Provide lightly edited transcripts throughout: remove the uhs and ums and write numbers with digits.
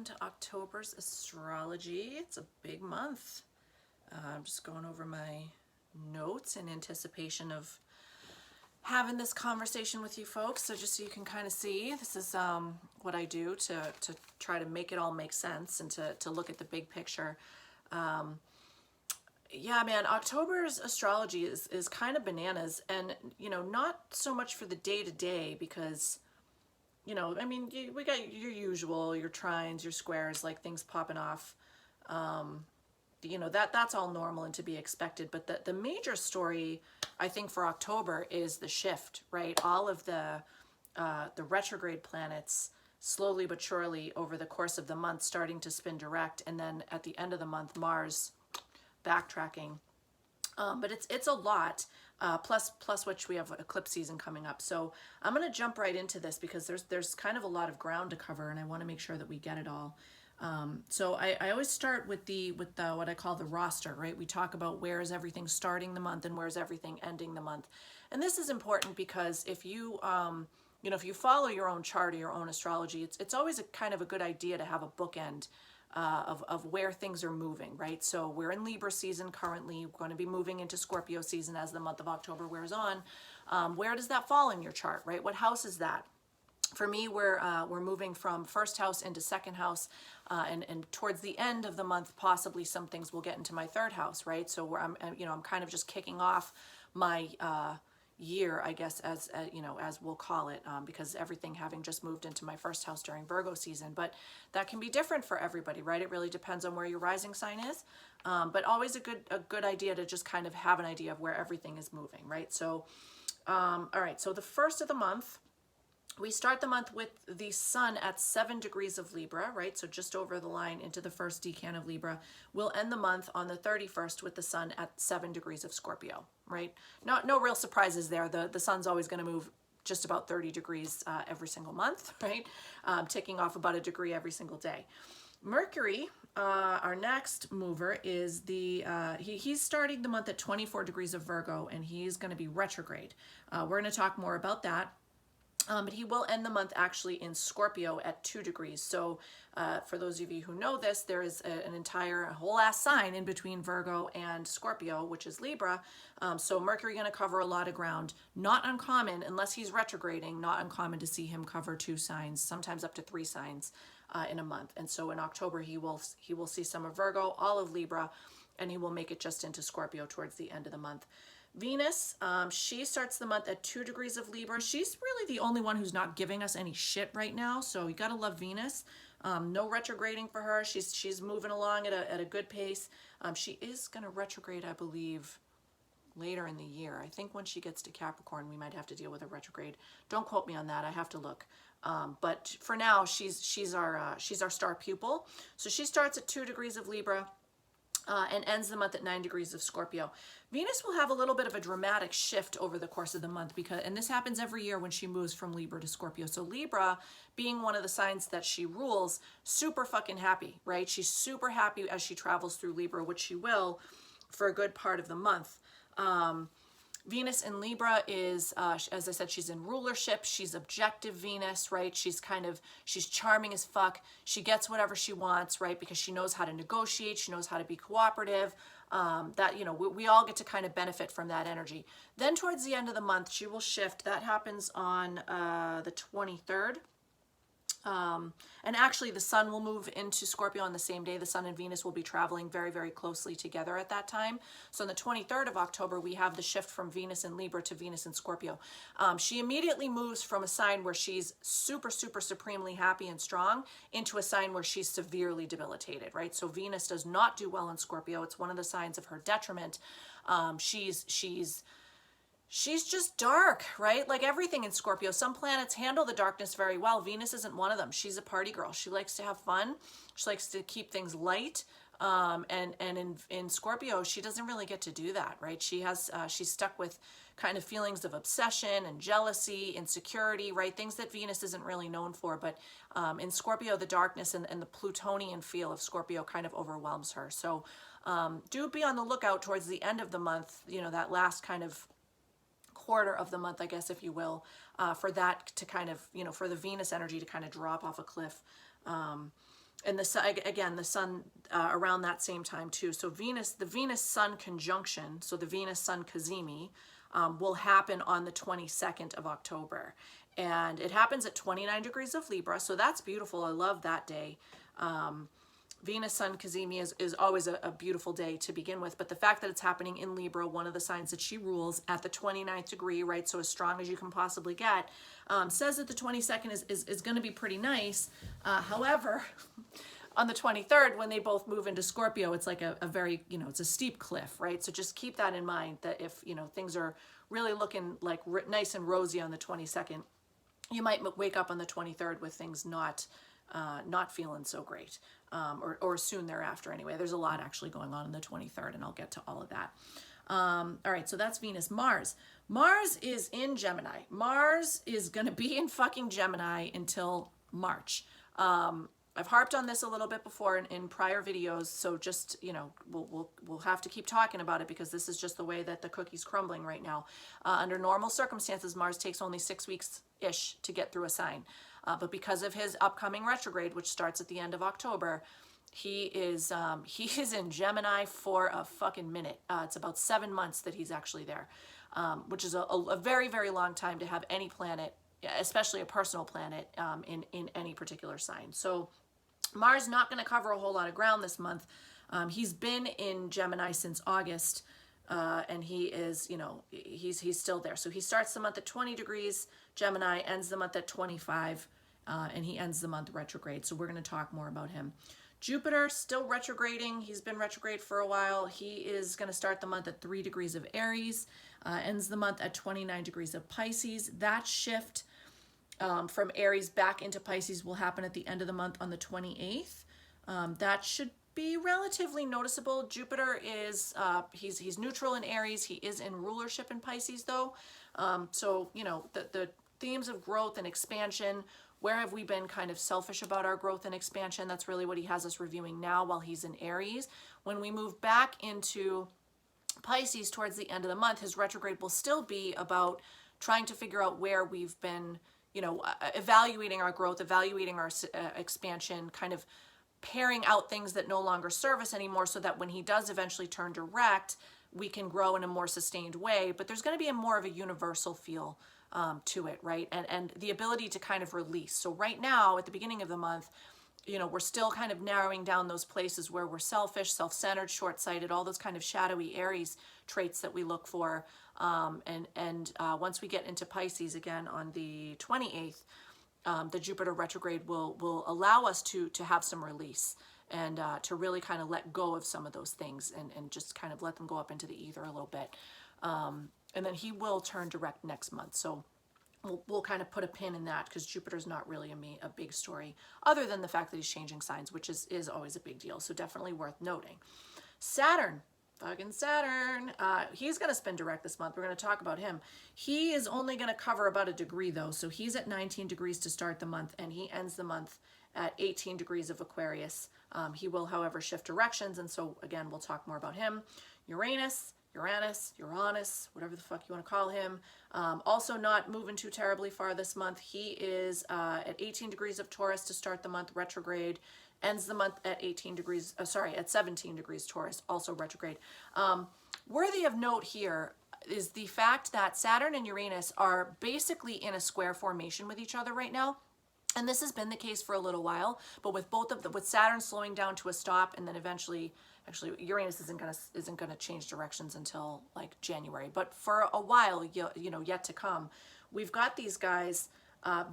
welcome to October's astrology. It's a big month. I'm just going over my notes in anticipation of having this conversation with you folks. So just so you can kind of see, this is what I do to try to make it all make sense and to look at the big picture. Yeah, man, October's astrology is kind of bananas, and not so much for the day to day because I mean, we got your usual, your trines, your squares, like things popping off. That's all normal and to be expected. But the major story, I think, for October is the shift, right? All of the retrograde planets slowly but surely over the course of the month starting to spin direct, and then at the end of the month, Mars backtracking. But it's a lot, plus which we have eclipse season coming up. So I'm going to jump right into this because there's kind of a lot of ground to cover, and I want to make sure that we get it all. So I always start with the what I call the roster, right? We talk about where is everything starting the month and where is everything ending the month. And this is important because if you if you follow your own chart or your own astrology, it's always a kind of a good idea to have a bookend of where things are moving, right? So we're in Libra season currently. We're going to be moving into Scorpio season as the month of October wears on. Where does that fall in your chart, right? What house is that? For me, we're moving from first house into second house, and towards the end of the month, possibly some things will get into my third house, right? So I'm kind of just kicking off my year, I guess, as we'll call it, because everything having just moved into my first house during Virgo season. But that can be different for everybody, right? It really depends on where your rising sign is, but always a good idea to just kind of have an idea of where everything is moving, right? So all right, so the first of the month, we start the month with the sun at 7 degrees of Libra, right? So just over the line into the first decan of Libra. We'll end the month on the 31st with the sun at 7 degrees of Scorpio, right? No real surprises there. The sun's always going to move just about 30 degrees every single month, right? Ticking off about a degree every single day. Mercury, our next mover, is he's starting the month at 24 degrees of Virgo, and he's going to be retrograde. We're going to talk more about that. But he will end the month actually in Scorpio at 2 degrees. So for those of you who know this, there is a whole ass sign in between Virgo and Scorpio, which is Libra. So Mercury going to cover a lot of ground. Not uncommon, unless he's retrograding, not uncommon to see him cover 2 signs, sometimes up to 3 signs in a month. And so in October, he will see some of Virgo, all of Libra, and he will make it just into Scorpio towards the end of the month. Venus, she starts the month at 2 degrees of Libra. She's really the only one who's not giving us any shit right now, so you gotta love Venus. No retrograding for her. She's moving along at a good pace. She is gonna retrograde, I believe, later in the year. I think when she gets to Capricorn, we might have to deal with a retrograde. Don't quote me on that. I have to look. But for now, she's our star pupil. So she starts at 2 degrees of Libra. And ends the month at 9 degrees of Scorpio. Venus will have a little bit of a dramatic shift over the course of the month and this happens every year when she moves from Libra to Scorpio. So Libra, being one of the signs that she rules, super fucking happy, right? She's super happy as she travels through Libra, which she will for a good part of the month. Venus in Libra is, as I said, she's in rulership. She's objective Venus, right? She's charming as fuck. She gets whatever she wants, right? Because she knows how to negotiate. She knows how to be cooperative. We all get to kind of benefit from that energy. Then towards the end of the month, she will shift. That happens on the 23rd. And actually the sun will move into Scorpio on the same day. The sun and Venus will be traveling very, very closely together at that time. So on the 23rd of October, we have the shift from Venus in Libra to Venus in Scorpio. She immediately moves from a sign where she's super, super supremely happy and strong into a sign where she's severely debilitated, right? So Venus does not do well in Scorpio. It's one of the signs of her detriment. She's just dark, right? Like everything in Scorpio. Some planets handle the darkness very well. Venus isn't one of them. She's a party girl. She likes to have fun. She likes to keep things light. And in Scorpio, she doesn't really get to do that, right? She's stuck with kind of feelings of obsession and jealousy, insecurity, right? Things that Venus isn't really known for. But in Scorpio, the darkness and the Plutonian feel of Scorpio kind of overwhelms her. So do be on the lookout towards the end of the month, that last kind of quarter of the month, I guess, if you will, for that to kind of, for the Venus energy to kind of drop off a cliff. and the sun, again, the sun around that same time too. So the Venus-Sun conjunction, so the Venus-Sun cazimi, will happen on the 22nd of October. And it happens at 29 degrees of Libra, so that's beautiful. I love that day. Venus-Sun cazimi is always a beautiful day to begin with, but the fact that it's happening in Libra, one of the signs that she rules, at the 29th degree, right, so as strong as you can possibly get, says that the 22nd is going to be pretty nice. However, on the 23rd, when they both move into Scorpio, it's like a very, it's a steep cliff, right? So just keep that in mind, that if, things are really looking like nice and rosy on the 22nd, you might wake up on the 23rd with things not feeling so great, or soon thereafter anyway. There's a lot actually going on the 23rd, and I'll get to all of that. All right, so that's Venus. Mars is in Gemini. Mars is going to be in fucking Gemini until March. I've harped on this a little bit before in prior videos, so just, we'll have to keep talking about it, because this is just the way that the cookie's crumbling right now. Under normal circumstances, Mars takes only 6 weeks-ish to get through a sign. But because of his upcoming retrograde, which starts at the end of October, he is in Gemini for a fucking minute. It's about 7 months that he's actually there, which is a very, very long time to have any planet, especially a personal planet, in any particular sign. So Mars not going to cover a whole lot of ground this month. He's been in Gemini since August, and he is, he's still there. So he starts the month at 20 degrees Gemini, ends the month at 25, and he ends the month retrograde. So we're going to talk more about him. Jupiter still retrograding. He's been retrograde for a while. He is going to start the month at 3 degrees of Aries, ends the month at 29 degrees of Pisces. That shift from Aries back into Pisces will happen at the end of the month on the 28th. That should be relatively noticeable. Jupiter is, he's neutral in Aries. He is in rulership in Pisces though. So, the themes of growth and expansion, where have we been kind of selfish about our growth and expansion? That's really what he has us reviewing now while he's in Aries. When we move back into Pisces towards the end of the month, his retrograde will still be about trying to figure out where we've been, evaluating our growth, evaluating our expansion, kind of paring out things that no longer serve us anymore, so that when he does eventually turn direct, we can grow in a more sustained way. But there's going to be more of a universal feel to it, right? And the ability to kind of release. So right now, at the beginning of the month, we're still kind of narrowing down those places where we're selfish, self-centered, short-sighted, all those kind of shadowy Aries traits that we look for. Once we get into Pisces again on the 28th, the Jupiter retrograde will allow us to have some release, and to really kind of let go of some of those things, and just kind of let them go up into the ether a little bit. And then he will turn direct next month. So we'll kind of put a pin in that, because Jupiter's not really a big story, other than the fact that he's changing signs, which is always a big deal. So definitely worth noting. Saturn. Fucking Saturn. He's going to spin direct this month. We're going to talk about him. He is only going to cover about a degree though. So he's at 19 degrees to start the month, and he ends the month at 18 degrees of Aquarius. He will, however, shift directions. And so again, we'll talk more about him. Uranus, whatever the fuck you want to call him. Also not moving too terribly far this month. He is at 18 degrees of Taurus to start the month, retrograde. Ends the month at 17 degrees Taurus, also retrograde. Worthy of note here is the fact that Saturn and Uranus are basically in a square formation with each other right now. And this has been the case for a little while, but with both of them, with Saturn slowing down to a stop, and then eventually, actually Uranus isn't gonna change directions until like January. But for a while, yet to come, we've got these guys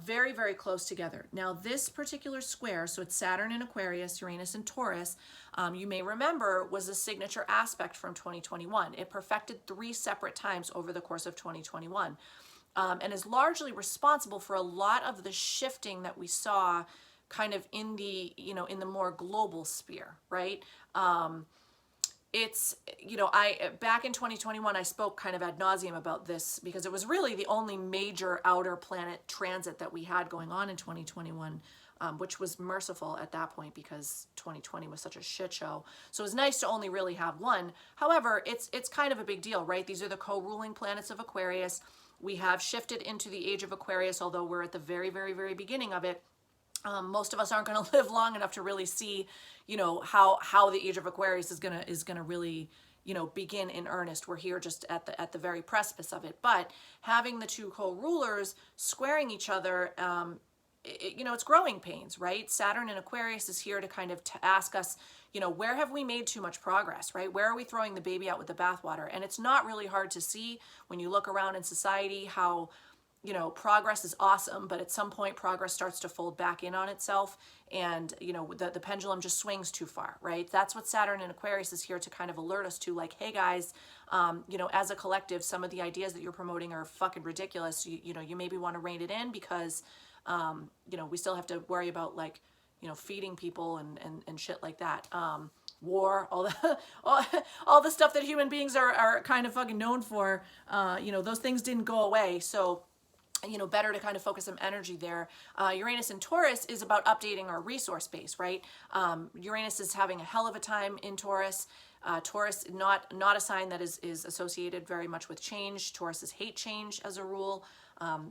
very, very close together. Now, this particular square, so it's Saturn in Aquarius, Uranus in Taurus, you may remember was a signature aspect from 2021. It perfected 3 separate times over the course of 2021. And is largely responsible for a lot of the shifting that we saw kind of in the, in the more global sphere, right? It's, back in 2021, I spoke kind of ad nauseum about this, because it was really the only major outer planet transit that we had going on in 2021, which was merciful at that point, because 2020 was such a shit show. So it was nice to only really have one. However, it's kind of a big deal, right? These are the co-ruling planets of Aquarius. We have shifted into the age of Aquarius, although we're at the very, very, very beginning of it. Most of us aren't going to live long enough to really see, you know, how the age of Aquarius is gonna really, you know, begin in earnest. We're here just at the very precipice of it. But having the two co-rulers squaring each other, you know, it's growing pains, right? Saturn in Aquarius is here to kind of ask us, you know, where have we made too much progress, right? Where are we throwing the baby out with the bathwater? And it's not really hard to see when you look around in society how, you know, progress is awesome, but at some point progress starts to fold back in on itself, and, you know, the pendulum just swings too far, right? That's what Saturn in Aquarius is here to kind of alert us to, like, hey guys, you know, as a collective, some of the ideas that you're promoting are fucking ridiculous. You know, you maybe want to rein it in because, you know, we still have to worry about, like, you know, feeding people and shit like that. War, all the all the stuff that human beings are kind of fucking known for, you know, those things didn't go away. So, you know, better to kind of focus some energy there. Uranus in Taurus is about updating our resource base, right? Uranus is having a hell of a time in Taurus. Taurus, not a sign that is associated very much with change. Tauruses hate change as a rule.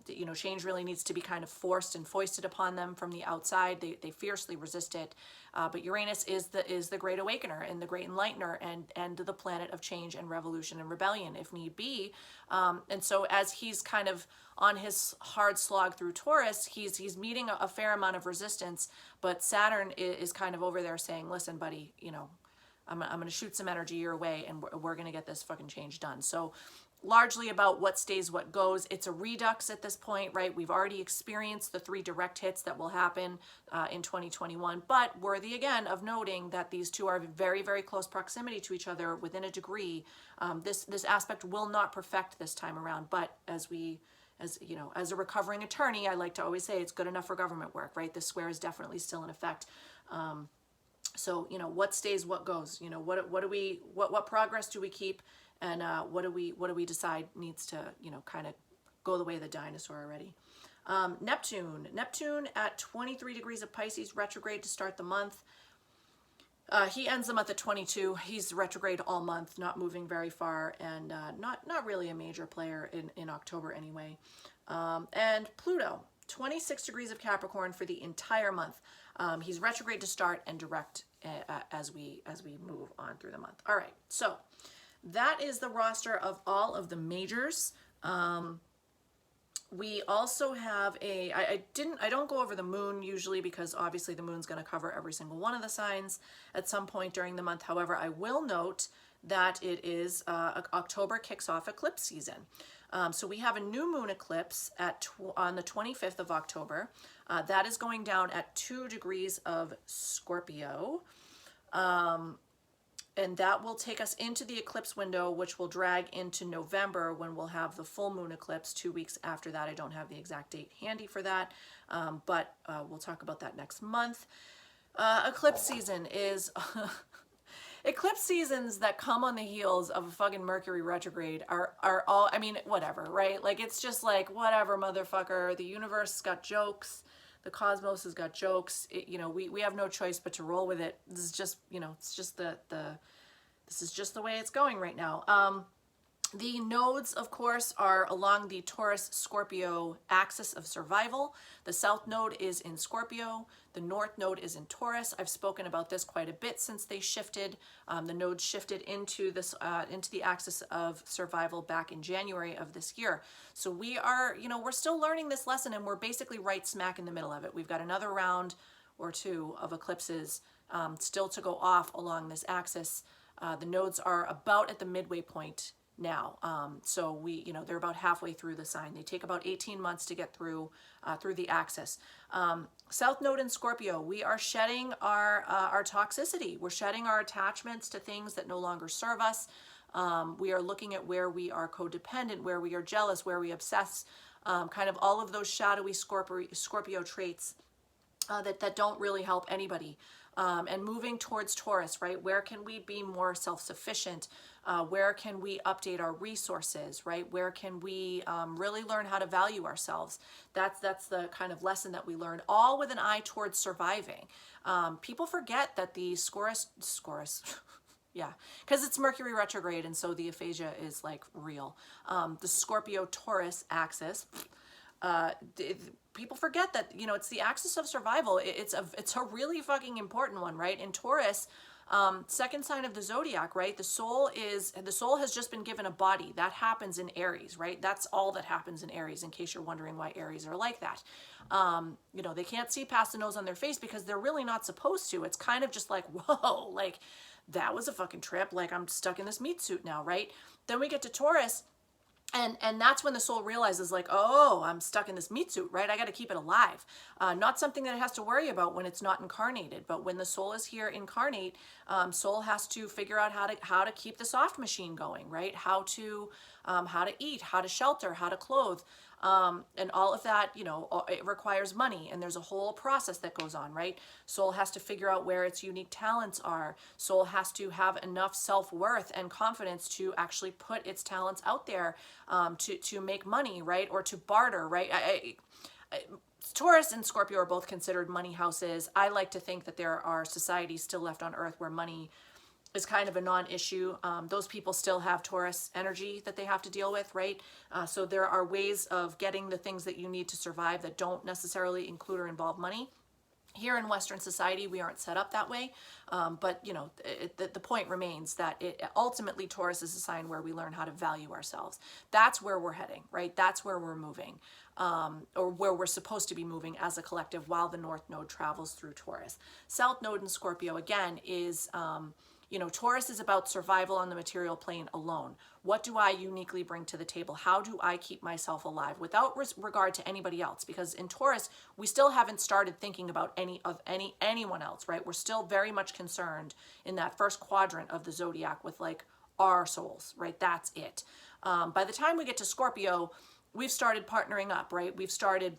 You know, change really needs to be kind of forced and foisted upon them from the outside. They fiercely resist it. But Uranus is the great awakener and the great enlightener and the planet of change and revolution and rebellion, if need be. And so as he's kind of on his hard slog through Taurus, he's meeting a fair amount of resistance. But Saturn is kind of over there saying, listen, buddy, you know, I'm going to shoot some energy your way, and we're going to get this fucking change done. So largely about what stays, what goes. It's a redux at this point, right? We've already experienced the 3 direct hits that will happen in 2021, but worthy again of noting that these two are very, very close proximity to each other within a degree. This aspect will not perfect this time around, but as you know, as a recovering attorney, I like to always say it's good enough for government work, right? This square is definitely still in effect. So, you know, what stays, what goes, you know, what progress do we keep, and what do we decide needs to, you know, kind of go the way of the dinosaur already. Neptune at 23 degrees of Pisces, retrograde to start the month. He ends the month at 22. He's retrograde all month, not moving very far, and not really a major player in October anyway. And Pluto, 26 degrees of Capricorn for the entire month. He's retrograde to start and direct as we move on through the month. All right, so that is the roster of all of the majors. We also have I don't go over the moon usually because obviously the moon's going to cover every single one of the signs at some point during the month. However, I will note that it is October kicks off eclipse season. So we have a new moon eclipse on the 25th of October. That is going down at 2 degrees of Scorpio. And that will take us into the eclipse window, which will drag into November when we'll have the full moon eclipse 2 weeks after that. I don't have the exact date handy for that, but we'll talk about that next month. Eclipse season is... Eclipse seasons that come on the heels of a fucking Mercury retrograde are all, I mean, whatever, right? Like, it's just like, whatever, motherfucker. The universe has got jokes. The cosmos has got jokes. You know, we have no choice but to roll with it. This is just, you know, it's just this is just the way it's going right now. The nodes, of course, are along the Taurus-Scorpio axis of survival. The south node is in Scorpio. The north node is in Taurus. I've spoken about this quite a bit since they shifted. The nodes shifted into the axis of survival back in January of this year. So we are, you know, we're still learning this lesson, and we're basically right smack in the middle of it. We've got another round or two of eclipses still to go off along this axis. The nodes are about at the midway point now. So we, you know, they're about halfway through the sign. They take about 18 months to get through the axis. South node in Scorpio, we are shedding our toxicity. We're shedding our attachments to things that no longer serve us. We are looking at where we are codependent, where we are jealous, where we obsess, kind of all of those shadowy Scorpio traits that don't really help anybody. And moving towards Taurus, right? Where can we be more self-sufficient? Where can we update our resources, right? Where can we really learn how to value ourselves? That's the kind of lesson that we learned, all with an eye towards surviving. People forget that the Scorus, yeah, because it's Mercury retrograde, and so the aphasia is like real. The Scorpio-Taurus axis People forget that, you know, it's the axis of survival. It's a really fucking important one, right? In Taurus, second sign of the zodiac, right? The soul has just been given a body. That happens in Aries, right? That's all that happens in Aries, in case you're wondering why Aries are like that. You know, they can't see past the nose on their face because they're really not supposed to. It's kind of just like, whoa, like that was a fucking trip. Like I'm stuck in this meat suit now, right? Then we get to Taurus. And that's when the soul realizes, like, oh, I'm stuck in this meat suit, right? I got to keep it alive. Not something that it has to worry about when it's not incarnated, but when the soul is here incarnate, soul has to figure out how to keep the soft machine going, right? How to eat, how to shelter, how to clothe. And all of that, you know, it requires money, and there's a whole process that goes on, right? Soul has to figure out where its unique talents are. Soul has to have enough self-worth and confidence to actually put its talents out there, to make money, right? Or to barter, right? Taurus and Scorpio are both considered money houses. I like to think that there are societies still left on Earth where money is kind of a non-issue. Those people still have Taurus energy that they have to deal with, right? So there are ways of getting the things that you need to survive that don't necessarily include or involve money. Here in Western society, we aren't set up that way. But, you know, the point remains that ultimately Taurus is a sign where we learn how to value ourselves. That's where we're heading, right? That's where we're moving, or where we're supposed to be moving as a collective while the North Node travels through Taurus. South Node in Scorpio, again, is... you know, Taurus is about survival on the material plane alone. What do I uniquely bring to the table? How do I keep myself alive without regard to anybody else? Because in Taurus, we still haven't started thinking about anyone else, right? We're still very much concerned in that first quadrant of the zodiac with like our souls, right? That's it. By the time we get to Scorpio, we've started partnering up, right? We've started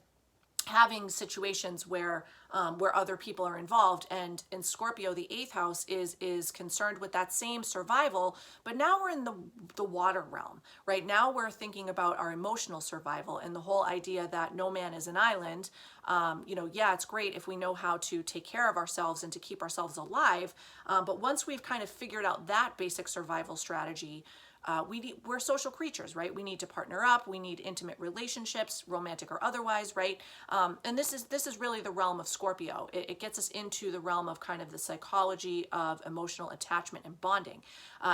having situations where other people are involved, and in Scorpio, the 8th house is concerned with that same survival, but now we're in the water realm, right? Now we're thinking about our emotional survival and the whole idea that no man is an island. You know, yeah, it's great if we know how to take care of ourselves and to keep ourselves alive, but once we've kind of figured out that basic survival strategy, we're social creatures, right? We need to partner up. We need intimate relationships, romantic or otherwise, right? And this is really the realm of Scorpio. It gets us into the realm of kind of the psychology of emotional attachment and bonding.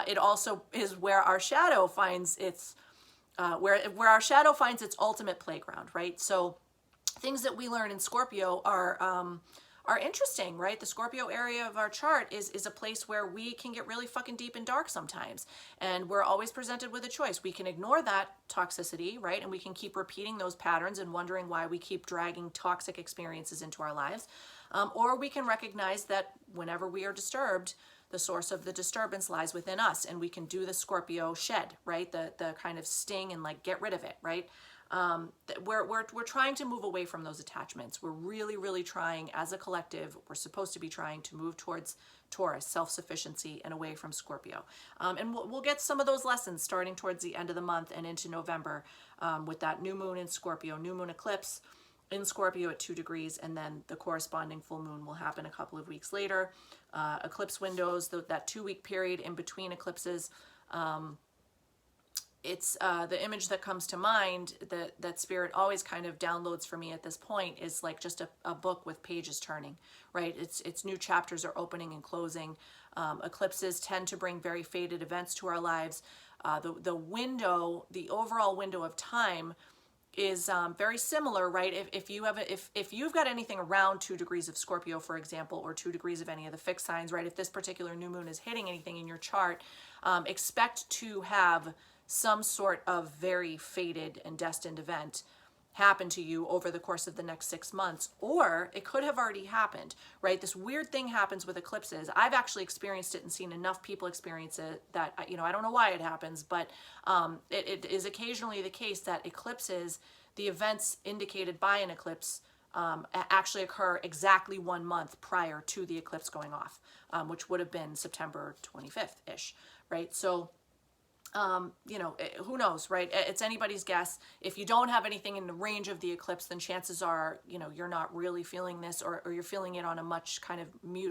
It also is where our shadow finds its where our shadow finds its ultimate playground, right? So things that we learn in Scorpio are interesting, right? The Scorpio area of our chart is a place where we can get really fucking deep and dark sometimes. And we're always presented with a choice. We can ignore that toxicity, right? And we can keep repeating those patterns and wondering why we keep dragging toxic experiences into our lives. Or we can recognize that whenever we are disturbed, the source of the disturbance lies within us, and we can do the Scorpio shed, right? The kind of sting and like get rid of it, right? We're trying to move away from those attachments. We're really trying as a collective. We're supposed to be trying to move towards Taurus, self-sufficiency, and away from Scorpio. And we'll get some of those lessons starting towards the end of the month and into November, with that new moon in Scorpio, new moon eclipse in Scorpio at 2 degrees, and then the corresponding full moon will happen a couple of weeks later. Eclipse windows, that 2-week period in between eclipses, it's the image that comes to mind that Spirit always kind of downloads for me at this point is like just a book with pages turning, right? It's new chapters are opening and closing. Eclipses tend to bring very faded events to our lives. The overall window of time is very similar, right? If you've got anything around 2 degrees of Scorpio, for example, or 2 degrees of any of the fixed signs, right? If this particular new moon is hitting anything in your chart, expect to have some sort of very fated and destined event happen to you over the course of the next 6 months, or it could have already happened, right? This weird thing happens with eclipses. I've actually experienced it and seen enough people experience it that, you know, I don't know why it happens, but it is occasionally the case that eclipses, the events indicated by an eclipse, actually occur exactly 1 month prior to the eclipse going off, which would have been September 25th-ish, right? So You know, who knows, right? It's anybody's guess. If you don't have anything in the range of the eclipse, then chances are, you know, you're not really feeling this, or you're feeling it on a much kind of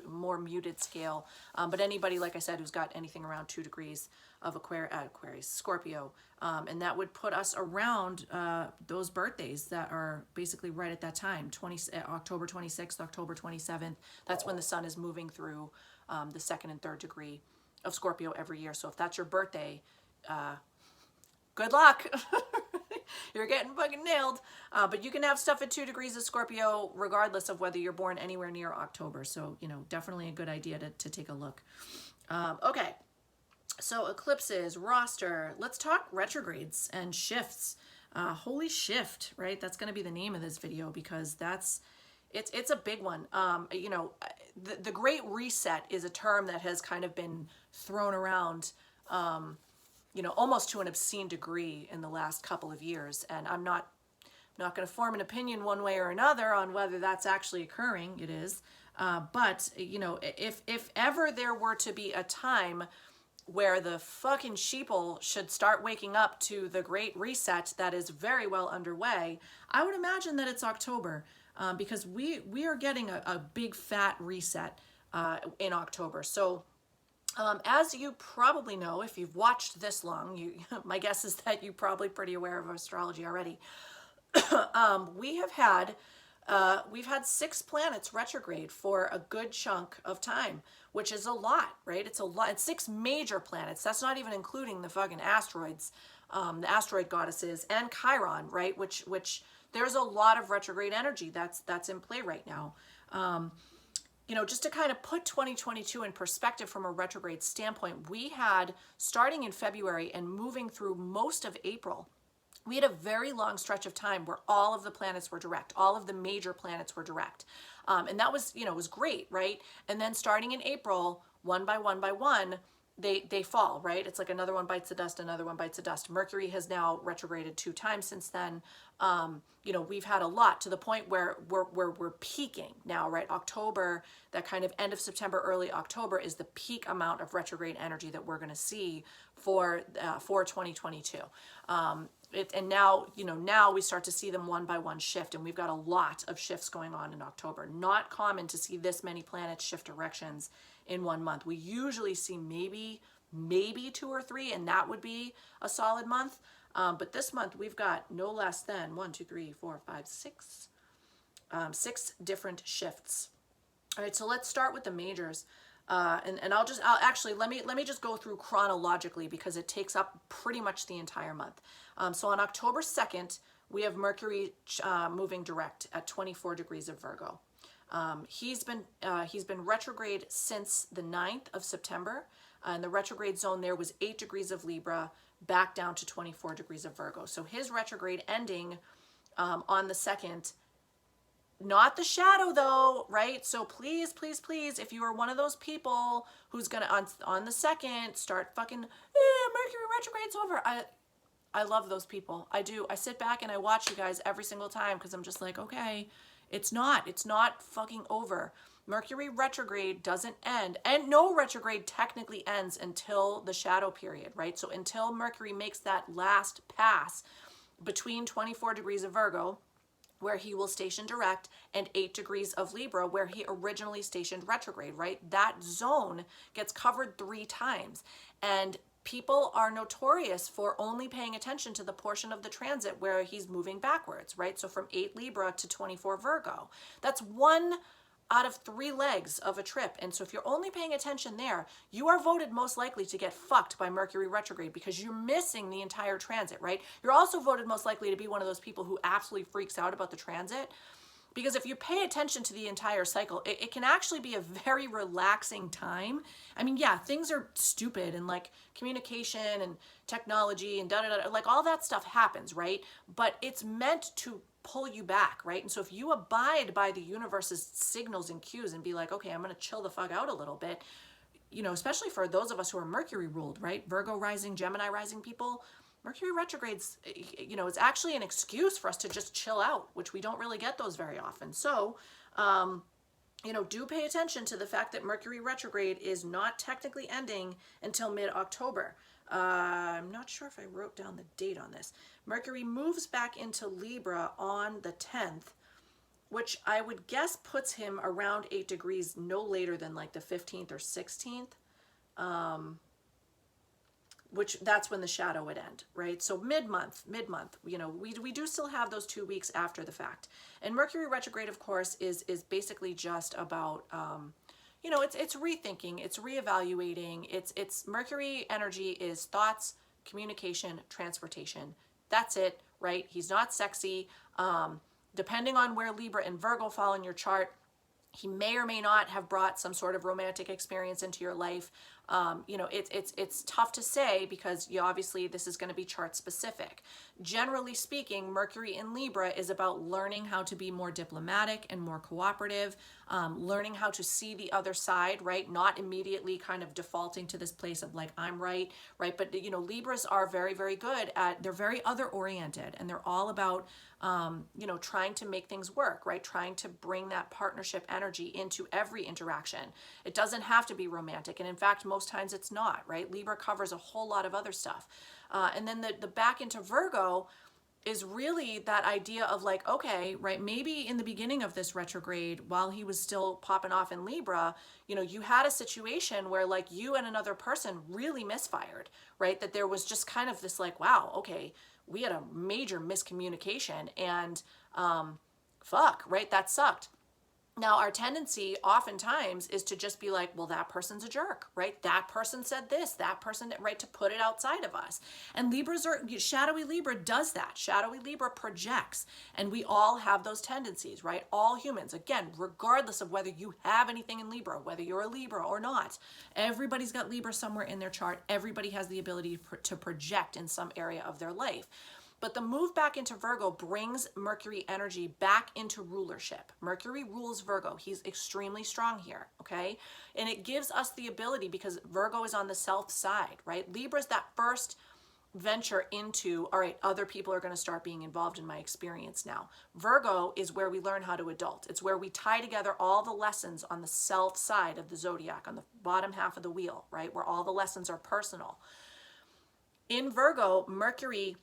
more muted scale. But anybody, like I said, who's got anything around 2 degrees of Aquarius, Scorpio, and that would put us around those birthdays that are basically right at that time, October 26th, October 27th. That's when the sun is moving through the 2nd and 3rd degree of Scorpio every year. So if that's your birthday, good luck. You're getting fucking nailed. But you can have stuff at 2 degrees of Scorpio regardless of whether you're born anywhere near October. So, you know, definitely a good idea to take a look. Okay. So eclipses, roster. Let's talk retrogrades and shifts. Holy shift, right? That's going to be the name of this video, because it's a big one. You know, the Great Reset is a term that has kind of been thrown around, you know, almost to an obscene degree in the last couple of years. And I'm not going to form an opinion one way or another on whether that's actually occurring. It is. But, you know, if ever there were to be a time where the fucking sheeple should start waking up to the Great Reset that is very well underway, I would imagine that it's October, because we are getting a big fat reset in October. So as you probably know, if you've watched this long, my guess is that you're probably pretty aware of astrology already. We've had 6 planets retrograde for a good chunk of time, which is a lot, right? It's a lot. It's 6 major planets. That's not even including the fucking asteroids, the asteroid goddesses, and Chiron, right? Which there's a lot of retrograde energy that's in play right now. You know, just to kind of put 2022 in perspective from a retrograde standpoint, we had, starting in February and moving through most of April, we had a very long stretch of time where all of the planets were direct. All of the major planets were direct. And that was, you know, was great, right? And then starting in April, one by one, they fall, right? It's like another one bites the dust, another one bites the dust. Mercury has now retrograded 2 times since then. You know, we've had a lot, to the point where we're peaking now, right? October, that kind of end of September, early October is the peak amount of retrograde energy that we're going to see for 2022. And now, you know, now we start to see them one by one shift, and we've got a lot of shifts going on in October. Not common to see this many planets shift directions in 1 month. We usually see maybe 2 or 3, and that would be a solid month. But this month we've got no less than 6 different shifts. All right, so let's start with the majors. And I'll actually, let me just go through chronologically, because it takes up pretty much the entire month. So on October 2nd, we have Mercury moving direct at 24 degrees of Virgo. He's been retrograde since the 9th of September, and the retrograde zone there was 8 degrees of Libra, back down to 24 degrees of Virgo. So his retrograde ending on the 2nd. Not the shadow though, right? So please, please, please, if you are one of those people who's gonna on the 2nd start fucking Mercury retrograde's over. I love those people. I do. I sit back and I watch you guys every single time, because I'm just like, okay, it's not fucking over. Mercury retrograde doesn't end, and no retrograde technically ends until the shadow period, right? So until Mercury makes that last pass between 24 degrees of Virgo, where he will station direct, and 8 degrees of Libra, where he originally stationed retrograde, right? That zone gets covered 3 times. And people are notorious for only paying attention to the portion of the transit where he's moving backwards, right? So from 8 Libra to 24 Virgo. That's 1 out of 3 legs of a trip. And so if you're only paying attention there, you are voted most likely to get fucked by Mercury retrograde, because you're missing the entire transit, right? You're also voted most likely to be one of those people who absolutely freaks out about the transit, because if you pay attention to the entire cycle, it can actually be a very relaxing time. I mean, yeah, things are stupid, and like communication and technology and da-da-da, like all that stuff happens, right? But it's meant to pull you back, right? And so if you abide by the universe's signals and cues and be like, okay, I'm going to chill the fuck out a little bit, you know, especially for those of us who are Mercury ruled, right? Virgo rising, Gemini rising people, Mercury retrogrades, you know, it's actually an excuse for us to just chill out, which we don't really get those very often. So, you know, do pay attention to the fact that Mercury retrograde is not technically ending until mid-October. I'm not sure if I wrote down the date on this. Mercury moves back into Libra on the 10th, which I would guess puts him around 8 degrees no later than like the 15th or 16th, which that's when the shadow would end, right? So mid-month, you know, we do still have those 2 weeks after the fact. And Mercury retrograde, of course, is basically just about, you know, it's rethinking, it's reevaluating, it's Mercury energy is thoughts, communication, transportation. That's it, right? He's not sexy. Depending on where Libra and Virgo fall in your chart, he may or may not have brought some sort of romantic experience into your life. You know, it's tough to say because obviously this is going to be chart specific. Generally speaking, Mercury in Libra is about learning how to be more diplomatic and more cooperative, learning how to see the other side, right? Not immediately kind of defaulting to this place of like, I'm right? But, you know, Libras are very, very good at, they're very other oriented, and they're all about, you know, trying to make things work, right? Trying to bring that partnership energy into every interaction. It doesn't have to be romantic. And in fact, most times it's not, right? Libra covers a whole lot of other stuff. And then the back into Virgo is really that idea of like, okay, right, maybe in the beginning of this retrograde, while he was still popping off in Libra, you know, you had a situation where like you and another person really misfired, right? That there was just kind of this like, wow, okay, we had a major miscommunication and fuck, right? That sucked. Now, our tendency oftentimes is to just be like, well, that person's a jerk, right? That person said this, that person, right? To put it outside of us. And shadowy Libra does that. Shadowy Libra projects. And we all have those tendencies, right? All humans, again, regardless of whether you have anything in Libra, whether you're a Libra or not, everybody's got Libra somewhere in their chart. Everybody has the ability to project in some area of their life. But the move back into Virgo brings Mercury energy back into rulership. Mercury rules Virgo. He's extremely strong here, okay? And it gives us the ability, because Virgo is on the self side, right? Libra's that first venture into, all right, other people are going to start being involved in my experience now. Virgo is where we learn how to adult. It's where we tie together all the lessons on the self side of the zodiac, on the bottom half of the wheel, right? Where all the lessons are personal. In Virgo, Mercury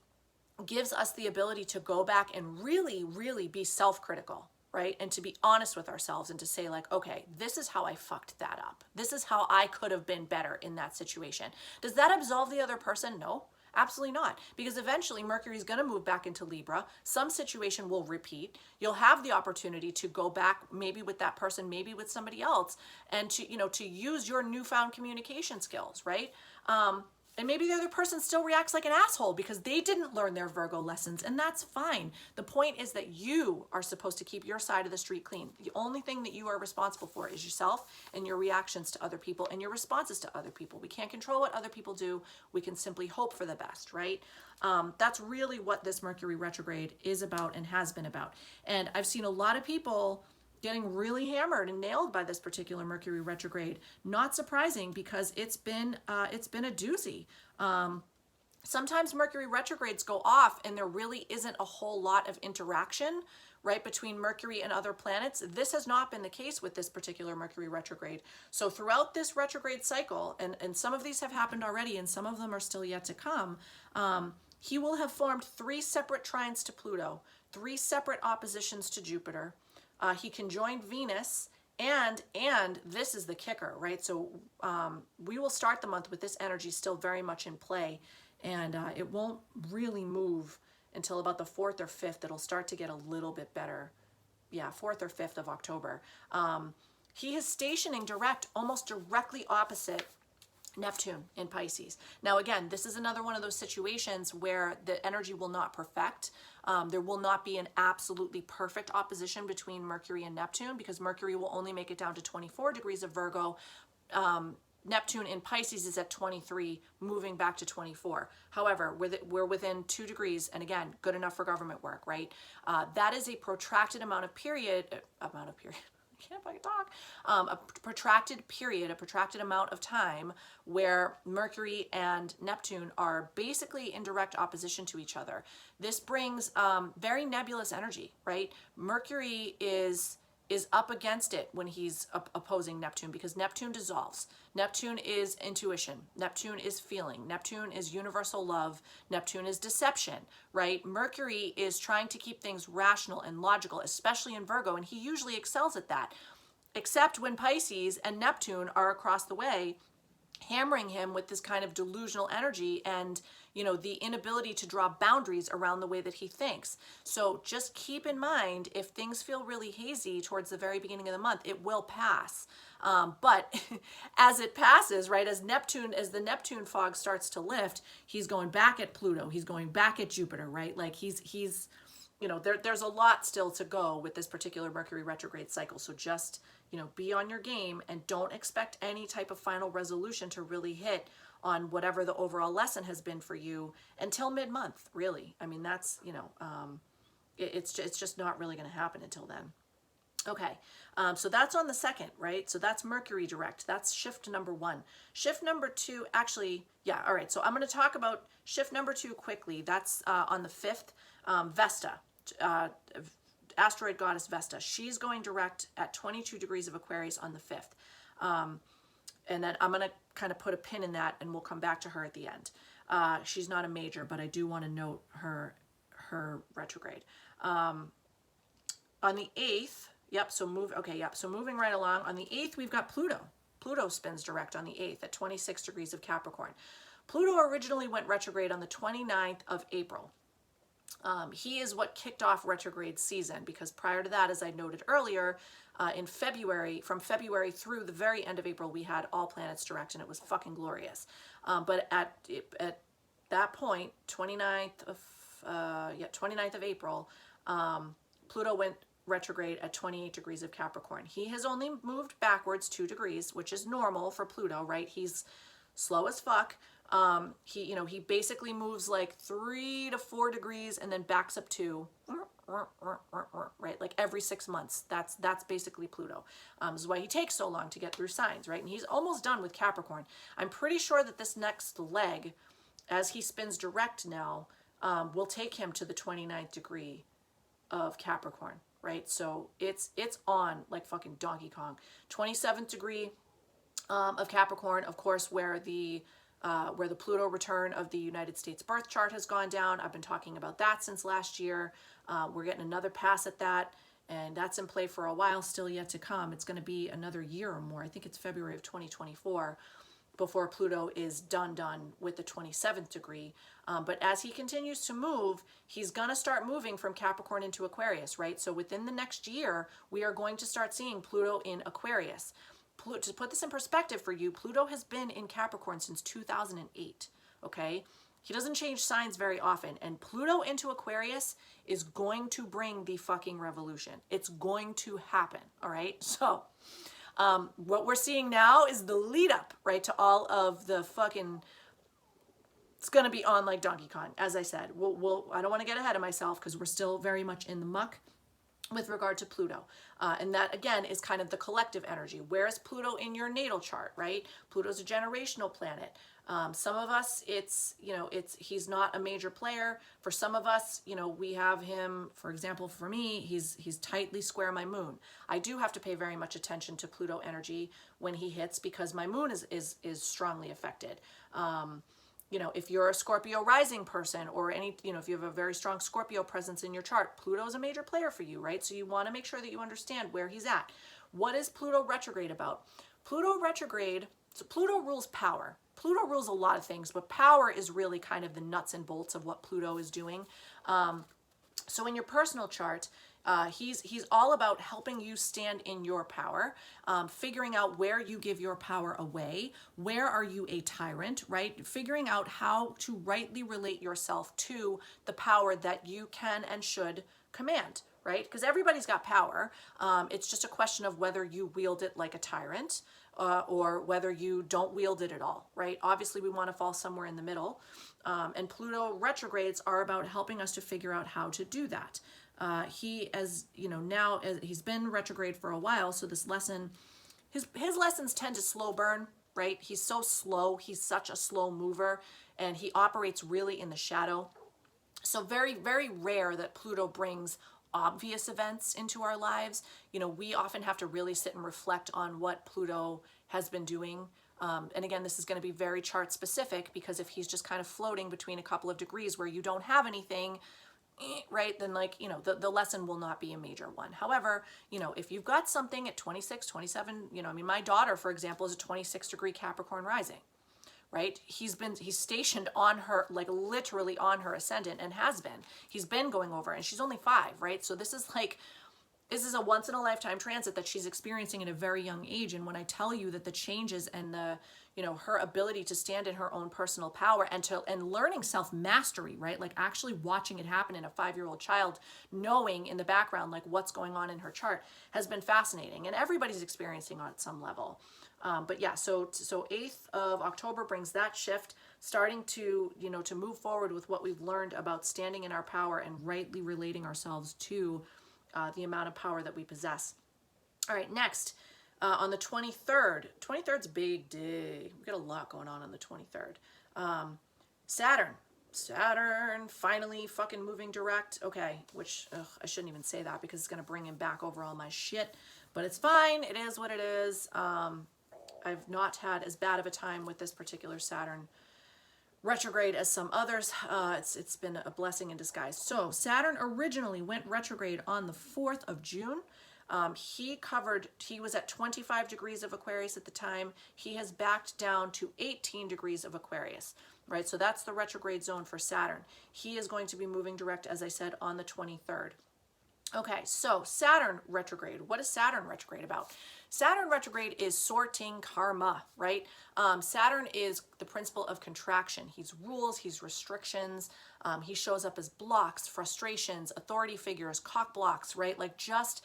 gives us the ability to go back and really, really be self-critical, right? And to be honest with ourselves and to say like, okay, this is how I fucked that up. This is how I could have been better in that situation. Does that absolve the other person? No, absolutely not. Because eventually Mercury is going to move back into Libra. Some situation will repeat. You'll have the opportunity to go back, maybe with that person, maybe with somebody else, and to, you know, to use your newfound communication skills, right? And maybe the other person still reacts like an asshole because they didn't learn their Virgo lessons, and that's fine. The point is that you are supposed to keep your side of the street clean. The only thing that you are responsible for is yourself and your reactions to other people and your responses to other people. We can't control what other people do. We can simply hope for the best, right? That's really what this Mercury retrograde is about and has been about. And I've seen a lot of people getting really hammered and nailed by this particular Mercury retrograde. Not surprising, because it's been a doozy. Sometimes Mercury retrogrades go off and there really isn't a whole lot of interaction, right, between Mercury and other planets. This has not been the case with this particular Mercury retrograde. So throughout this retrograde cycle, and some of these have happened already and some of them are still yet to come, he will have formed 3 separate trines to Pluto, 3 separate oppositions to Jupiter. He can join Venus, and this is the kicker, right? So we will start the month with this energy still very much in play, and it won't really move until about the 4th or 5th. It'll start to get a little bit better. Yeah, 4th or 5th of October. He is stationing almost directly opposite Neptune in Pisces. Now, again, this is another one of those situations where the energy will not perfect. There will not be an absolutely perfect opposition between Mercury and Neptune, because Mercury will only make it down to 24 degrees of Virgo. Neptune in Pisces is at 23, moving back to 24. However, we're within 2 degrees, and again, good enough for government work, right? That is a protracted period. Can't fucking talk. A protracted period, a protracted amount of time where Mercury and Neptune are basically in direct opposition to each other. This brings very nebulous energy, right? Mercury is is up against it when he's opposing Neptune, because Neptune dissolves. Neptune is intuition. Neptune is feeling. Neptune is universal love. Neptune is deception, right? Mercury is trying to keep things rational and logical, especially in Virgo, and he usually excels at that. Except when Pisces and Neptune are across the way, hammering him with this kind of delusional energy and, you know, the inability to draw boundaries around the way that he thinks. So just keep in mind, if things feel really hazy towards the very beginning of the month, it will pass. But as it passes, right, as the Neptune fog starts to lift, he's going back at Pluto, he's going back at Jupiter, right? Like he's you know, there's a lot still to go with this particular Mercury retrograde cycle. So just, you know, be on your game and don't expect any type of final resolution to really hit on whatever the overall lesson has been for you until mid-month, really. I mean, that's, you know, it's just not really going to happen until then. Okay, so that's on the 2nd, right? So that's Mercury direct. That's shift number 1. Shift number 2, actually, yeah, all right. So I'm going to talk about shift number 2 quickly. That's on the 5th, Vesta. Asteroid goddess Vesta. She's going direct at 22 degrees of Aquarius on the 5th. And then I'm going to kind of put a pin in that, and we'll come back to her at the end. She's not a major, but I do want to note her retrograde. On the 8th, so moving right along. On the 8th, we've got Pluto. Pluto spins direct on the 8th at 26 degrees of Capricorn. Pluto originally went retrograde on the 29th of April. He is what kicked off retrograde season, because prior to that, as I noted earlier, in February, from February through the very end of April, we had all planets direct, and it was fucking glorious. But at that point, 29th of April, Pluto went retrograde at 28 degrees of Capricorn. He has only moved backwards 2 degrees, which is normal for Pluto, right? He's slow as fuck. He basically moves like 3 to 4 degrees and then backs up 2, right? Like every 6 months. That's basically Pluto. This is why he takes so long to get through signs, right? And he's almost done with Capricorn. I'm pretty sure that this next leg, as he spins direct now, will take him to the 29th degree of Capricorn, right? So it's on like fucking Donkey Kong. 27th degree of Capricorn, of course, where the Pluto return of the United States birth chart has gone down. I've been talking about that since last year. We're getting another pass at that, and that's in play for a while, still yet to come. It's going to be another year or more. I think it's February of 2024 before Pluto is done with the 27th degree. But as he continues to move, he's going to start moving from Capricorn into Aquarius, right? So within the next year, we are going to start seeing Pluto in Aquarius. To put this in perspective for you, Pluto has been in Capricorn since 2008, okay? He doesn't change signs very often, and Pluto into Aquarius is going to bring the fucking revolution. It's going to happen, all right? So what we're seeing now is the lead up, right, to all of the fucking... It's going to be on like Donkey Kong, as I said. I don't want to get ahead of myself because we're still very much in the muck with regard to Pluto. And that, again, is kind of the collective energy. Where is Pluto in your natal chart, right? Pluto's a generational planet. Some of us, he's not a major player. For some of us, we have him, for example, for me, he's tightly square my moon. I do have to pay very much attention to Pluto energy when he hits because my moon is strongly affected. If you're a Scorpio rising person or if you have a very strong Scorpio presence in your chart, Pluto is a major player for you, right? So you want to make sure that you understand where he's at. What is Pluto retrograde about? Pluto retrograde, so Pluto rules power. Pluto rules a lot of things, but power is really kind of the nuts and bolts of what Pluto is doing. So in your personal chart, he's all about helping you stand in your power, figuring out where you give your power away, where are you a tyrant, right? Figuring out how to rightly relate yourself to the power that you can and should command, right? Because everybody's got power. It's just a question of whether you wield it like a tyrant or whether you don't wield it at all, right? Obviously, we want to fall somewhere in the middle. And Pluto retrogrades are about helping us to figure out how to do that. Now he's been retrograde for a while, so this lesson, his lessons tend to slow burn, right? He's so slow. He's such a slow mover, and he operates really in the shadow. So very, very rare that Pluto brings obvious events into our lives, you know, we often have to really sit and reflect on what Pluto has been doing. And again, this is going to be very chart specific, because if he's just kind of floating between a couple of degrees where you don't have anything, right, then like, you know, the lesson will not be a major one. However, you know, if you've got something at 26, 27, you know, I mean, my daughter, for example, is a 26-degree Capricorn rising, right? He's stationed on her, like literally on her ascendant, and he's been going over, and she's only 5, right? So this is a once in a lifetime transit that she's experiencing at a very young age. And when I tell you that the changes and the, you know, her ability to stand in her own personal power and learning self-mastery, right? Like actually watching it happen in a 5-year-old child, knowing in the background, like what's going on in her chart, has been fascinating. And everybody's experiencing on some level. But yeah, so 8th of October brings that shift, starting to, you know, to move forward with what we've learned about standing in our power and rightly relating ourselves to the amount of power that we possess. All right, next, on the 23rd, 23rd's a big day. We've got a lot going on the 23rd. Saturn finally fucking moving direct. Okay, which I shouldn't even say that because it's going to bring him back over all my shit, but it's fine. It is what it is. I've not had as bad of a time with this particular Saturn retrograde as some others. It's been a blessing in disguise. So Saturn originally went retrograde on the 4th of June. He was at 25 degrees of Aquarius at the time. He has backed down to 18 degrees of Aquarius, right? So that's the retrograde zone for Saturn. He is going to be moving direct, as I said, on the 23rd. Okay, so Saturn retrograde. What is Saturn retrograde about? Saturn retrograde is sorting karma, right? Saturn is the principle of contraction. He's rules, he's restrictions. He shows up as blocks, frustrations, authority figures, cock blocks, right? Like just,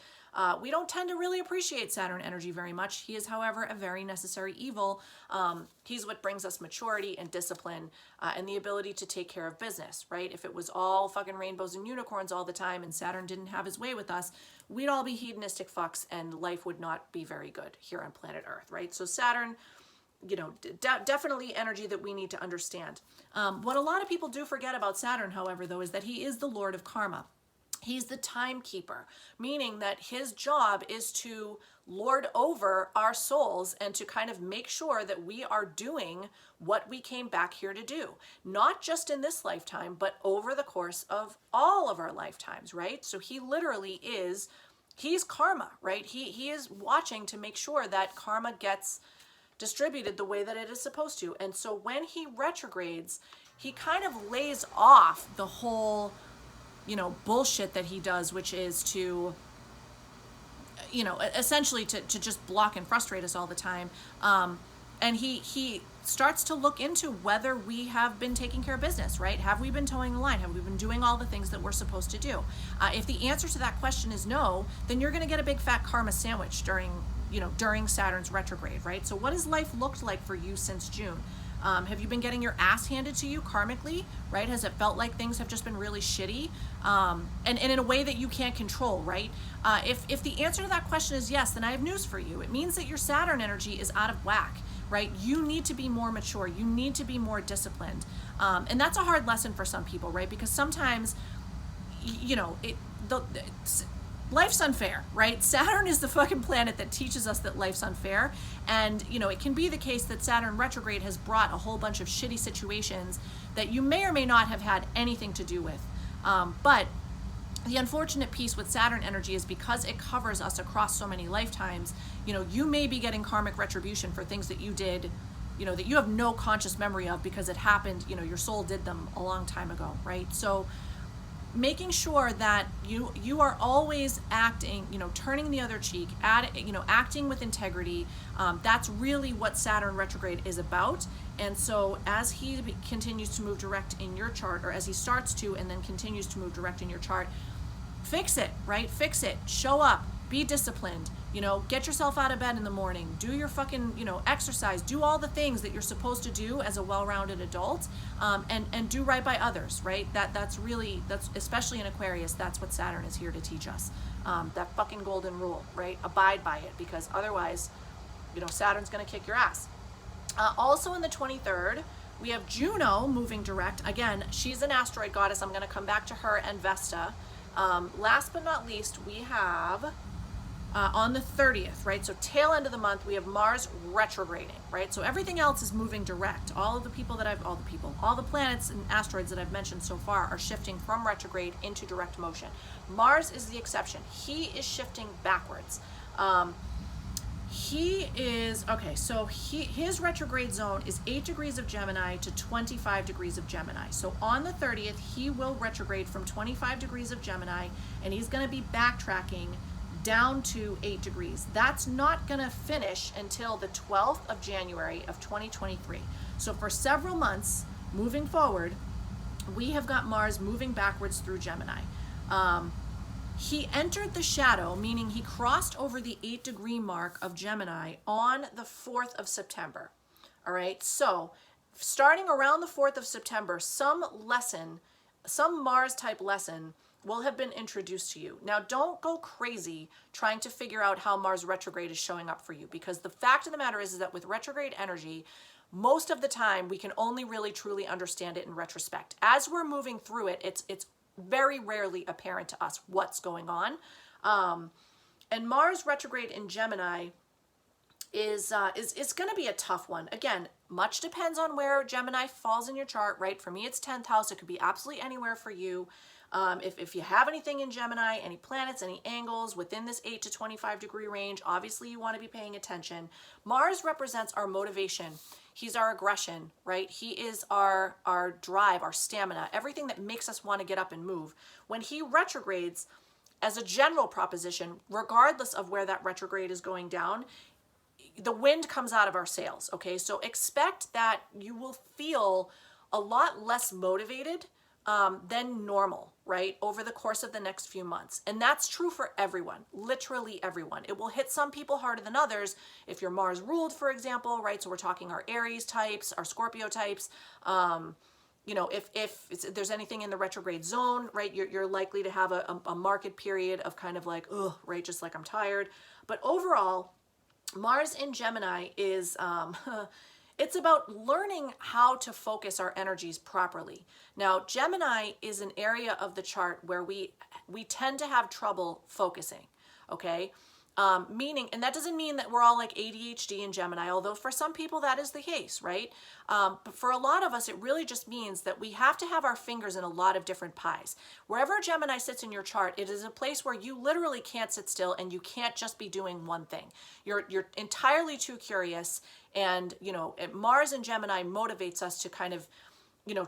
we don't tend to really appreciate Saturn energy very much. He is, however, a very necessary evil. He's what brings us maturity and discipline and the ability to take care of business, right? If it was all fucking rainbows and unicorns all the time and Saturn didn't have his way with us, we'd all be hedonistic fucks and life would not be very good here on planet Earth, right? So Saturn, you know, definitely energy that we need to understand. What a lot of people do forget about Saturn, however, though, is that he is the Lord of Karma. He's the timekeeper, meaning that his job is to lord over our souls and to kind of make sure that we are doing what we came back here to do, not just in this lifetime, but over the course of all of our lifetimes, right? So he literally he's karma, right? He is watching to make sure that karma gets distributed the way that it is supposed to. And so when he retrogrades, he kind of lays off the whole, you know, bullshit that he does, which is to, you know, essentially to just block and frustrate us all the time. And he starts to look into whether we have been taking care of business, right? Have we been towing the line? Have we been doing all the things that we're supposed to do? If the answer to that question is no, then you're going to get a big fat karma sandwich during Saturn's retrograde, right? So what has life looked like for you since June? Have you been getting your ass handed to you karmically, right? Has it felt like things have just been really shitty? And in a way that you can't control, right? If the answer to that question is yes, then I have news for you. It means that your Saturn energy is out of whack, right? You need to be more mature. You need to be more disciplined. And that's a hard lesson for some people, right? Because sometimes, you know, life's unfair, right? Saturn is the fucking planet that teaches us that life's unfair. And, you know, it can be the case that Saturn retrograde has brought a whole bunch of shitty situations that you may or may not have had anything to do with. But the unfortunate piece with Saturn energy is because it covers us across so many lifetimes, you know, you may be getting karmic retribution for things that you did, you know, that you have no conscious memory of because it happened, you know, your soul did them a long time ago, right? So making sure that you are always acting, you know, turning the other cheek, acting with integrity. That's really what Saturn retrograde is about. And so as he continues to move direct in your chart, or as he starts to and then continues to move direct in your chart, fix it, right? Fix it. Show up. Be disciplined. You know, get yourself out of bed in the morning. Do your fucking, you know, exercise. Do all the things that you're supposed to do as a well-rounded adult, and do right by others, right? That's especially in Aquarius, that's what Saturn is here to teach us. That fucking golden rule, right? Abide by it, because otherwise, you know, Saturn's going to kick your ass. Also in the 23rd, we have Juno moving direct. Again, she's an asteroid goddess. I'm going to come back to her and Vesta. Last but not least, we have on the 30th, right? So tail end of the month, we have Mars retrograding, right? So everything else is moving direct. All the planets and asteroids that I've mentioned so far are shifting from retrograde into direct motion. Mars is the exception. He is shifting backwards. His retrograde zone is 8 degrees of Gemini to 25 degrees of Gemini. So on the 30th, he will retrograde from 25 degrees of Gemini, and he's going to be backtracking down to 8 degrees. That's not going to finish until the 12th of January of 2023. So for several months moving forward, we have got Mars moving backwards through Gemini. He entered the shadow, meaning he crossed over the 8-degree mark of Gemini on the 4th of September. All right, so starting around the 4th of September, some Mars type lesson will have been introduced to you. Now, don't go crazy trying to figure out how Mars retrograde is showing up for you, because the fact of the matter is that with retrograde energy, most of the time we can only really truly understand it in retrospect. As we're moving through it, it's very rarely apparent to us what's going on. And Mars retrograde in Gemini is going to be a tough one. Again, much depends on where Gemini falls in your chart, right? For me, it's 10th house. It could be absolutely anywhere for you. If you have anything in Gemini, any planets, any angles within this 8 to 25 degree range, obviously you want to be paying attention. Mars represents our motivation. He's our aggression, right? He is our drive, our stamina, everything that makes us want to get up and move. When he retrogrades, as a general proposition, regardless of where that retrograde is going down, the wind comes out of our sails, okay? So expect that you will feel a lot less motivated than normal, right, over the course of the next few months. And that's true for everyone, literally everyone. It will hit some people harder than others. If you're Mars ruled, for example, right, so we're talking our Aries types, our Scorpio types, if there's anything in the retrograde zone, right, you're likely to have a market period of kind of like, ugh, right, just like I'm tired. But overall, Mars in Gemini is... It's about learning how to focus our energies properly. Now, Gemini is an area of the chart where we tend to have trouble focusing, okay? Meaning, and that doesn't mean that we're all like ADHD in Gemini, although for some people that is the case, right? But for a lot of us, it really just means that we have to have our fingers in a lot of different pies. Wherever Gemini sits in your chart, it is a place where you literally can't sit still and you can't just be doing one thing. You're entirely too curious, and Mars and Gemini motivates us to kind of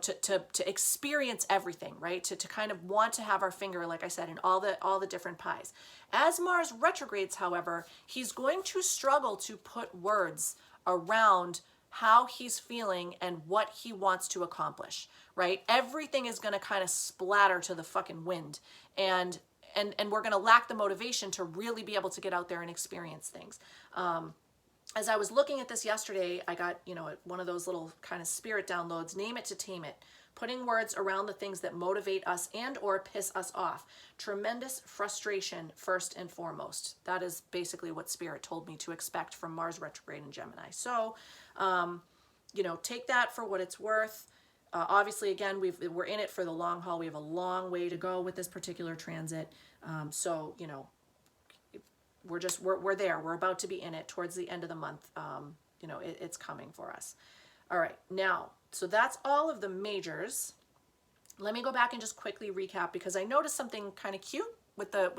to experience everything, right? To kind of want to have our finger, like I said, in all the different pies. As Mars retrogrades, however, he's going to struggle to put words around how he's feeling and what he wants to accomplish, right? Everything is going to kind of splatter to the fucking wind, and we're going to lack the motivation to really be able to get out there and experience things. As I was looking at this yesterday, I got, one of those little kind of spirit downloads, name it to tame it, putting words around the things that motivate us and or piss us off. Tremendous frustration, first and foremost. That is basically what Spirit told me to expect from Mars retrograde in Gemini. So, take that for what it's worth. Obviously, again, we're in it for the long haul. We have a long way to go with this particular transit. We're there. We're about to be in it towards the end of the month. It's coming for us. All right. Now, so that's all of the majors. Let me go back and just quickly recap, because I noticed something kind of cute with the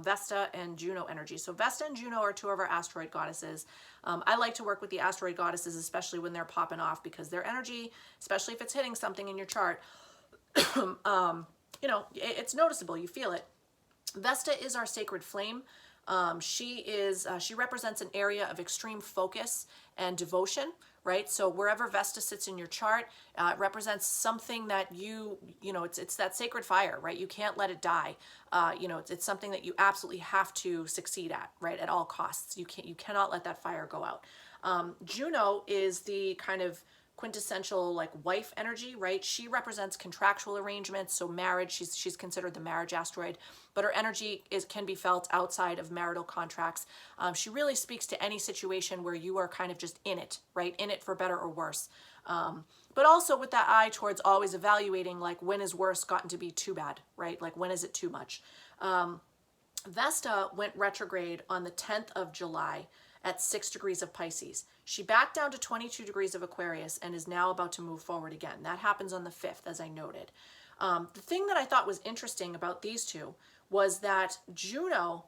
Vesta and Juno energy. So Vesta and Juno are two of our asteroid goddesses. I like to work with the asteroid goddesses, especially when they're popping off, because their energy, especially if it's hitting something in your chart, it's noticeable. You feel it. Vesta is our sacred flame. She represents an area of extreme focus and devotion, right? So wherever Vesta sits in your chart, it represents something that it's that sacred fire, right? You can't let it die. It's something that you absolutely have to succeed at, right? At all costs. You cannot let that fire go out. Juno is the kind of quintessential like wife energy, right? She represents contractual arrangements, so marriage. She's considered the marriage asteroid, but her energy can be felt outside of marital contracts. She really speaks to any situation where you are kind of just in it, right? In it for better or worse. But also with that eye towards always evaluating, like, when is worse gotten to be too bad, right? Like, when is it too much? Vesta went retrograde on the 10th of July at 6 degrees of Pisces. She backed down to 22 degrees of Aquarius and is now about to move forward again. That happens on the 5th, as I noted. The thing that I thought was interesting about these two was that Juno,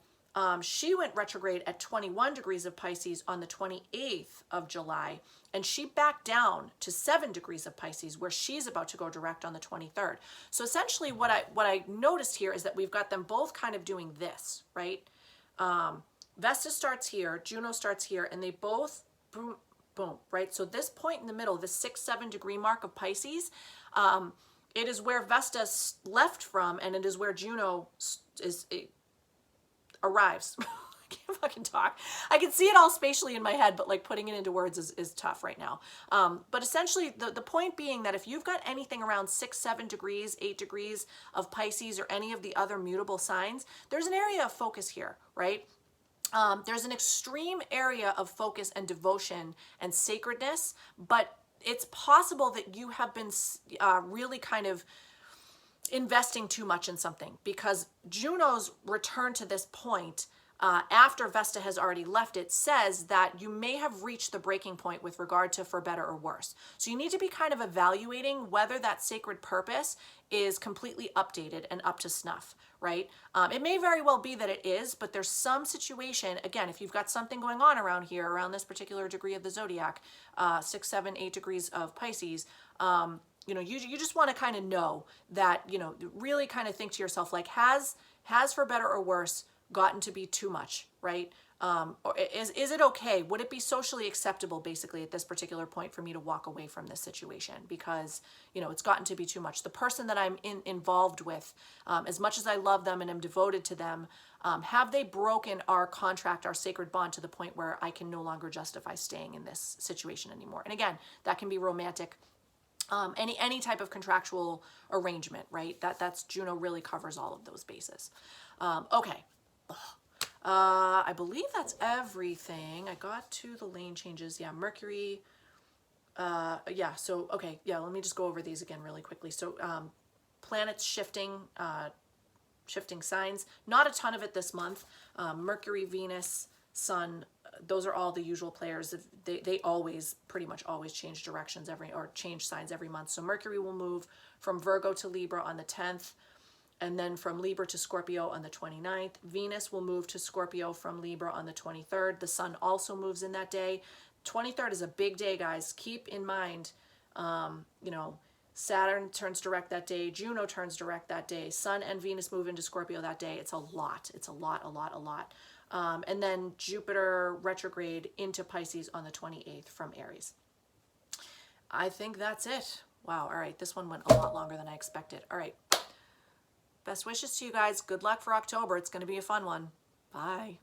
she went retrograde at 21 degrees of Pisces on the 28th of July, and she backed down to 7 degrees of Pisces, where she's about to go direct on the 23rd. So essentially what I noticed here is that we've got them both kind of doing this, right? Vesta starts here, Juno starts here, and they both boom, boom, right? So this point in the middle, the 6-7 degree mark of Pisces, it is where Vesta left from, and it is where Juno arrives. I can't fucking talk. I can see it all spatially in my head, but like putting it into words is tough right now. But essentially the point being that if you've got anything around 6-7 degrees, 8 degrees of Pisces or any of the other mutable signs, there's an area of focus here, right? There's an extreme area of focus and devotion and sacredness, but it's possible that you have been really kind of investing too much in something, because Juno's return to this point after Vesta has already left it says that you may have reached the breaking point with regard to for better or worse. So you need to be kind of evaluating whether that sacred purpose is completely updated and up to snuff, right? It may very well be that it is, but there's some situation, again, if you've got something going on around here, around this particular degree of the zodiac, 6, 7, 8 degrees of Pisces, you know, you just want to kind of know that, you know, really kind of think to yourself, like, has for better or worse gotten to be too much, right? Or is it okay? Would it be socially acceptable, basically, at this particular point for me to walk away from this situation because, you know, it's gotten to be too much? The person that I'm involved with, as much as I love them and am devoted to them, have they broken our contract, our sacred bond, to the point where I can no longer justify staying in this situation anymore? And again, that can be romantic, any type of contractual arrangement, right? That's Juno really covers all of those bases. Okay. I believe that's everything. I got to the lane changes. Yeah, Mercury. Yeah, so, okay. Yeah, let me just go over these again really quickly. So, planets shifting signs. Not a ton of it this month. Mercury, Venus, Sun, those are all the usual players. They always, pretty much always change directions change signs every month. So Mercury will move from Virgo to Libra on the 10th. And then from Libra to Scorpio on the 29th. Venus will move to Scorpio from Libra on the 23rd. The Sun also moves in that day. 23rd is a big day, guys. Keep in mind, you know, Saturn turns direct that day. Juno turns direct that day. Sun and Venus move into Scorpio that day. It's a lot. It's a lot. And then Jupiter retrograde into Pisces on the 28th from Aries. I think that's it. Wow. All right. This one went a lot longer than I expected. All right. Best wishes to you guys. Good luck for October. It's going to be a fun one. Bye.